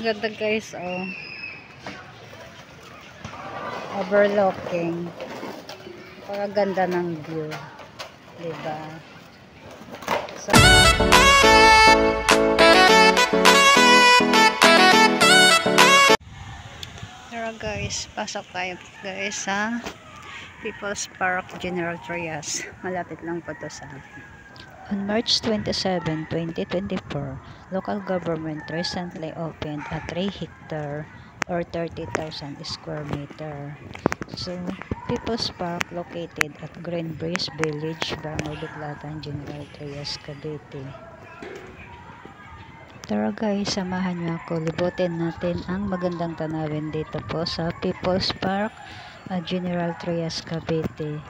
Ganda guys, oh. Overlooking. Pagaganda ng view. Diba? So, tara guys, pasok tayo guys sa People's Park General Trias. Malapit lang po to sa akin. On March 27, 2024, local government recently opened a 3-hectare or 30,000 square meter. So, People's Park located at Green Breeze Village, Barangay Biglatan, General Trias, Cavite. Tara guys, samahan niyo ako. Libutin natin ang magandang tanawin dito po sa People's Park, General Trias, Cavite.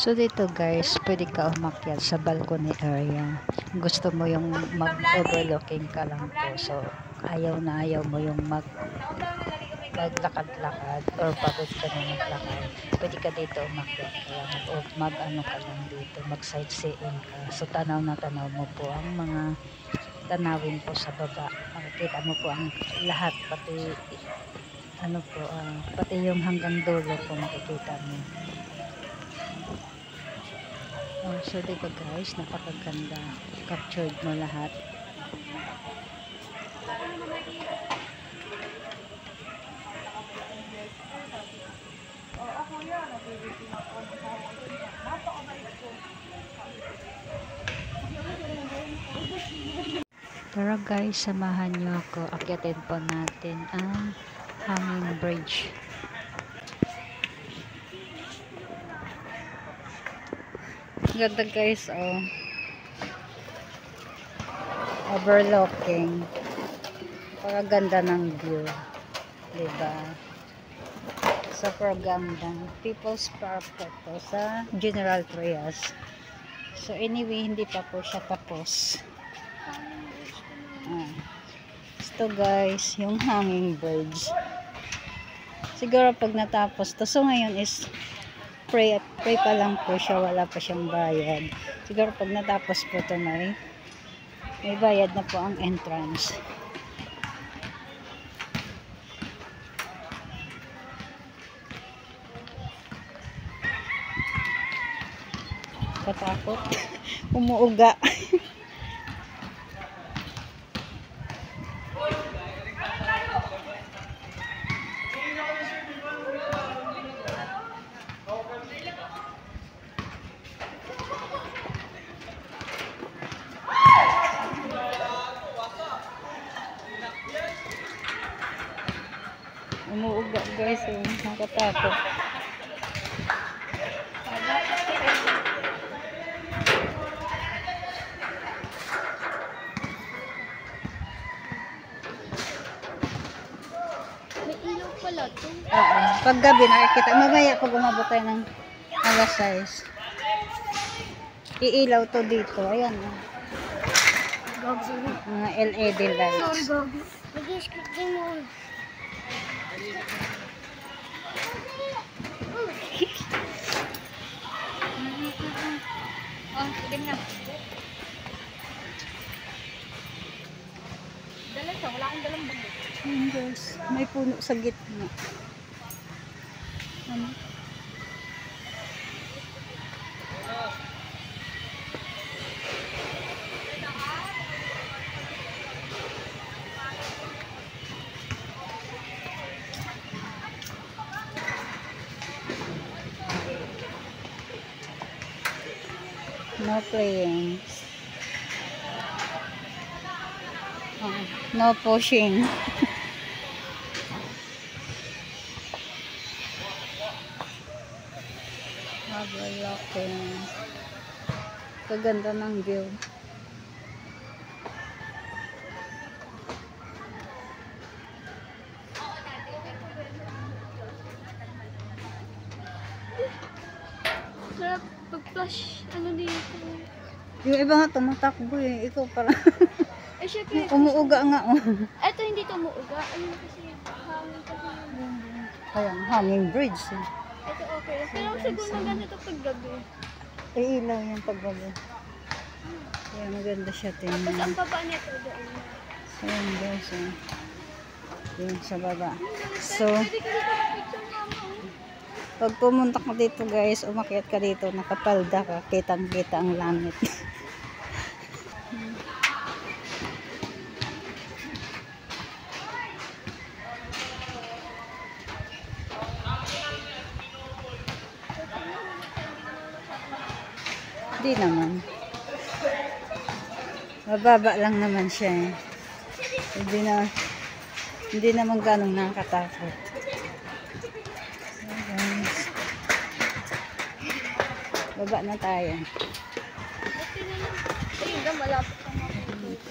So dito guys, pwede ka umakyat sa balcony area. Gusto mo yung mag-overlooking ka lang po. So ayaw na ayaw mo yung maglakad-lakad or pagod ka na maglakad. Pwede ka dito umakyat ka lang o mag-ano ka lang dito, mag-sightseeing ka. So tanaw na tanaw mo po ang mga tanawin po sa baba. Makikita mo po ang lahat, pati ano po, pati yung hanggang dulo po makikita mo. Oh, so dito guys, napakaganda. Captured mo lahat. Tara guys, samahan nyo ako. Akyatin po natin ang hanging bridge. Ganda guys, oh. Overlooking. Pagaganda ng view. Diba? Super ganda. People's Park po sa General Trias. So anyway, hindi pa po siya tapos. Ito guys, yung hanging bridge. Siguro pag natapos to. So ngayon is pray pa lang po siya, wala pa siyang bayad. Siguro pag natapos po ito may bayad na po ang entrance. Katakot. Umuuga. Umuuga guys, nakatakot. May ilaw pala ito. Oo. Pag gabi nakikita, mamaya pag umabot tayo ng alas 6. Iilaw to dito. Ayan. Mga LED lights. Sorry, Gogi. Nag-skip din mo. Oh, game na. Dala siya, wala akong dalang bag. Ayan guys, may puno sa gitna. Ano? No playing. No pushing. Overlooking. Kaganda ng view. Sarap pag-flash, ano dito. Yung iba nga tumatakbo eh. Ikaw pala. Eh, syempre, Umuuga nga oh. eto hindi tumuuga. Ayun kasi, hangin kasi yun. Kaya hanging bridge eh. Ito okay lang. Pero siguro maganda ito pag gabi. Ilaw yung pagbago. Kaya maganda siya Tapos ang tingnan. baba nito doon. So yun guys oh. Yun sa baba. So, Pwede ka dito mag-picture mama. pag pumunta ka dito guys, umakyat ka dito, nakapalda ka, kitang-kita ang langit. Hindi naman. Mababa lang naman siya eh. Hindi naman ganong nakakatakot. So guys, baba na tayo. Buti na lang. Ayun na, malapit lang ako dito.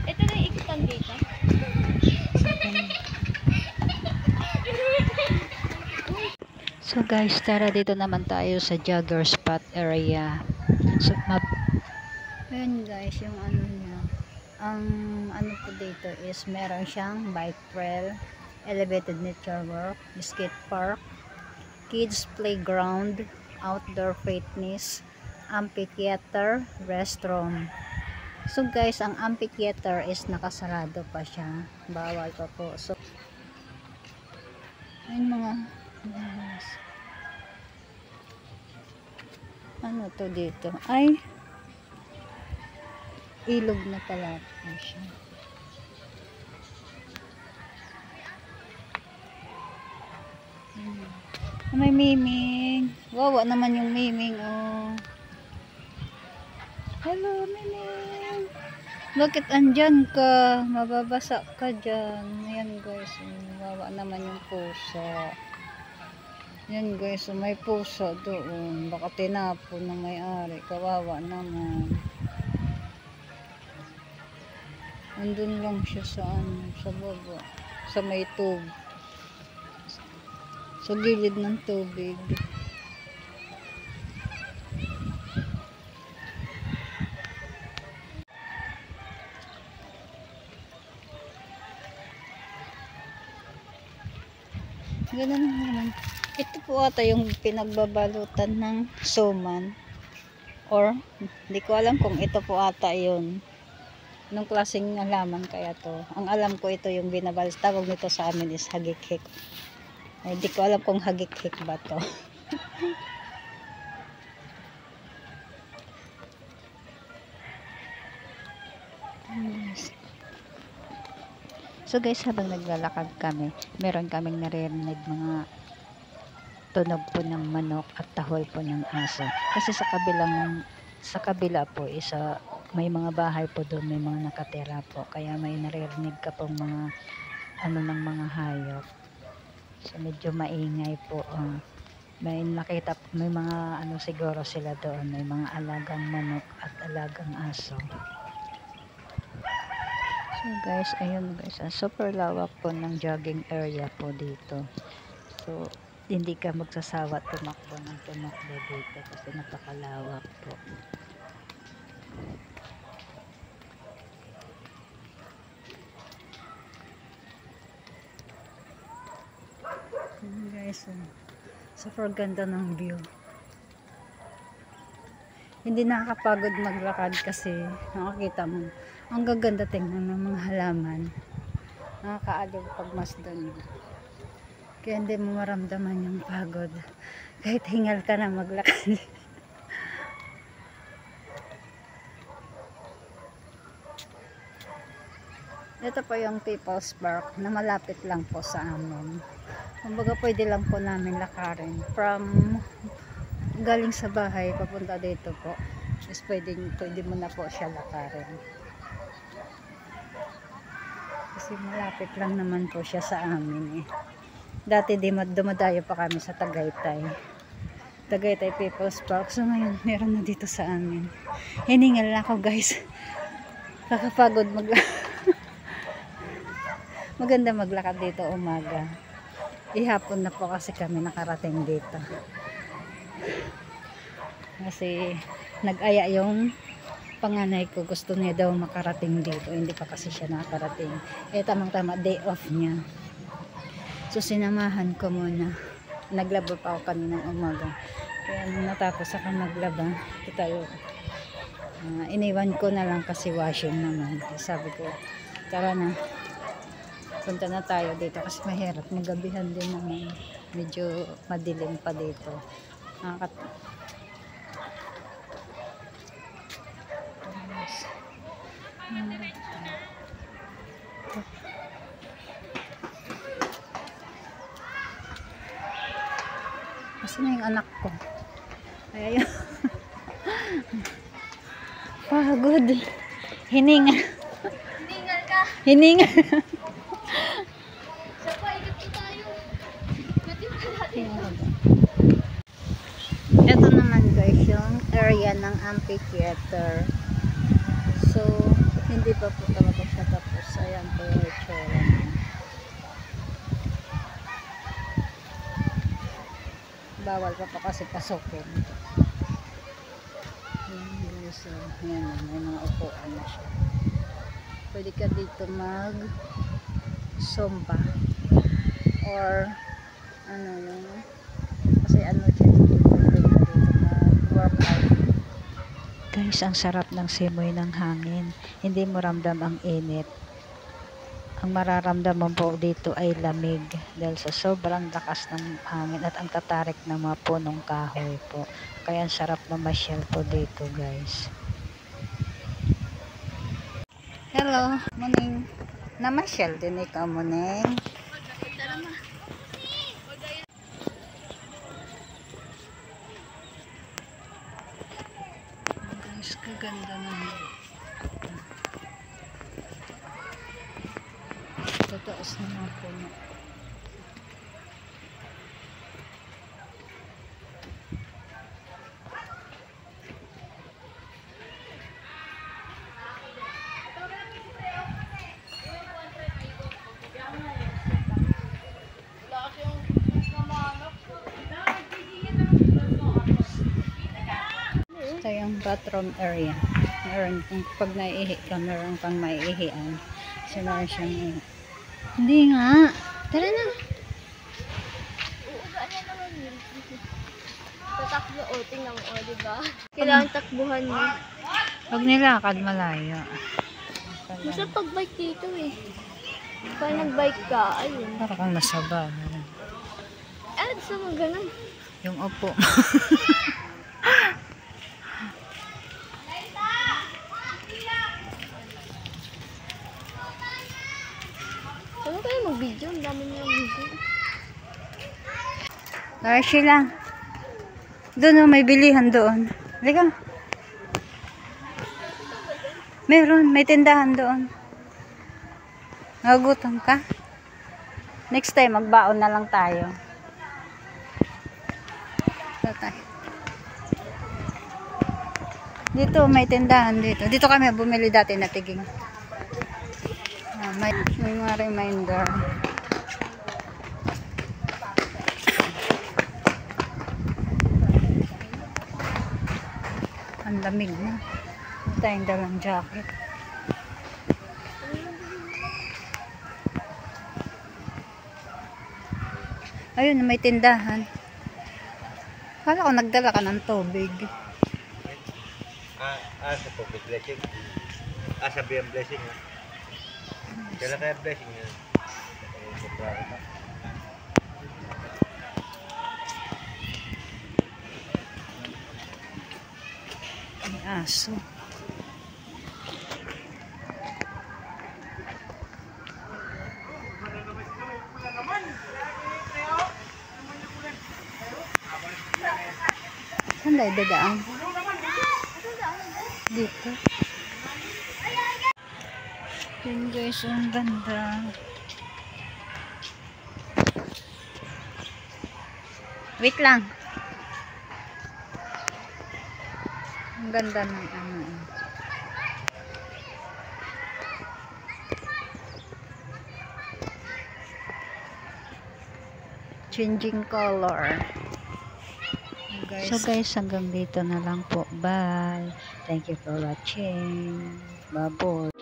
Ito na yung ikutan dito. So guys, tara dito naman tayo sa jogger spot area. So, ayun guys, yung ano niya. Ang ano po dito is meron siyang bike trail, elevated nature walk, skate park, kids playground, outdoor fitness, amphitheater, restroom. So guys, ang amphitheater is nakasarado pa siya. Bawal pa po. So, ayun mga guys. Ano to dito? Ay, ilog na pala po siya. May miming. Wawa naman yung miming. Oh. Hello, miming. Bakit andyan ka? Mababasa ka dyan. Ayan guys. Wawa naman yung puso. Yan guys, may puso doon. Baka tinapon ng may-ari. Kawawa naman. Andun lang siya sa ano, sa baba. Sa may tub. Sa gilid ng tubig. Ganun naman. Ito po ata yung pinagbabalutan ng suman. Or, hindi ko alam kung ito po ata yun. Anong klaseng halaman kaya to? Ang alam ko ito yung binabalas. Tawag nito sa amin is hagik-hik. Hindi ko alam kung hagik-hik ba to. So guys, habang naglalakad kami, meron kaming naririnig mga tunog po ng manok at tahol po ng aso. Kasi sa kabila po isa may mga bahay po doon, may mga nakatira po. Kaya may naririnig ka pong mga ano ng mga hayop. So medyo maingay po. May nakita, may mga ano siguro sila doon, may mga alagang manok at alagang aso. So guys, ayun guys, super lawak po ng jogging area po dito. So hindi ka magsasawa tumakbo ng tumakbo dito kasi napakalawak po. Guys, super ganda ng view. Hindi nakakapagod maglakad kasi nakakita mo ang gaganda tingnan ng mga halaman. Nakakaaliw pagmasdan mo. Kaya hindi mo maramdaman yung pagod kahit hingal ka na maglakad. Ito po yung People's Park na malapit lang po sa amin. Kumbaga pwede lang po namin lakarin from galing sa bahay papunta dito po is pwede mo na po siya lakarin kasi malapit lang naman po siya sa amin eh. Dati dumadayo pa kami sa Tagaytay People's Park, so ngayon meron na dito sa amin. Hiningal na ako guys, kakapagod maganda maglakad dito umaga. Ihapon na po kasi kami nakarating dito kasi nag-aya yung panganay ko, gusto niya daw makarating dito, hindi pa kasi siya nakarating tamang tama day off niya, so sinamahan ko muna. Naglaba pa ako kaninang umaga, kaya nung natapos ako maglaba tayo, iniwan ko na lang kasi washing naman. Sabi ko tara na, punta na tayo dito kasi mahirap, magabihan din naman, medyo madilim pa dito. Kasi na yung anak ko, kaya yun. Pagod, hiningal ka. hiningal Sa paikot ko tayo. Natin natin. Ito naman guys yung area ng amphitheater, so hindi pa po talaga siya tapos. Ayan po yung itsura niya. Bawal pa pa kasi pasukin. So, ayan, may mga upuan na siya. Pwede ka dito mag zumba or ano yung kasi ano siya, pwede ka dito mag workout. Guys, ang sarap ng simoy ng hangin, hindi mo ramdam ang init. Ang mararamdaman po dito ay lamig dahil sa sobrang lakas ng hangin at ang tatarik ng mga punong kahoy po. Kaya ang sarap na masyal po dito guys. Hello, Muning. Namasyal din ikaw, Muning. Guys, kaganda naman. Tataas na mga puno. Ito yung bathroom area. Meron pag naiihi ka, meron kang maiihian. So, meron siyang hindi nga. Tara na. Uuga na naman yun. Tatakbo, tingnan mo, diba? Kailangan takbuhan mo. Pag nilakad, malayo. Gusto pag-bike dito eh. Pag nag-bike ka, ayun. Para kang nasaba. Gusto mo ganun. Yung upo. Saan kayo mag-video? Ang dami nilang video. Tara sila. Doon may bilihan doon. Halika. Meron, may tindahan doon. Nagugutom ka? Next time, magbaon na lang tayo. Dito, may tindahan dito. Dito kami bumili dati na tiging. May mga reminder. Ang lamig na. Hindi tayong dalang jacket. Ayun, may tindahan. Kala ko nagdala ka ng tubig. Sa tubig blessing. Sabi ang blessing. Kailan kaya blessing yan? May aso. Saan tayo dadaan? Dito. Yun guys, ang ganda. Wait lang. Ang ganda ng ano. Changing color. So guys, hanggang dito na lang po. Bye. Thank you for watching. Bye-bye.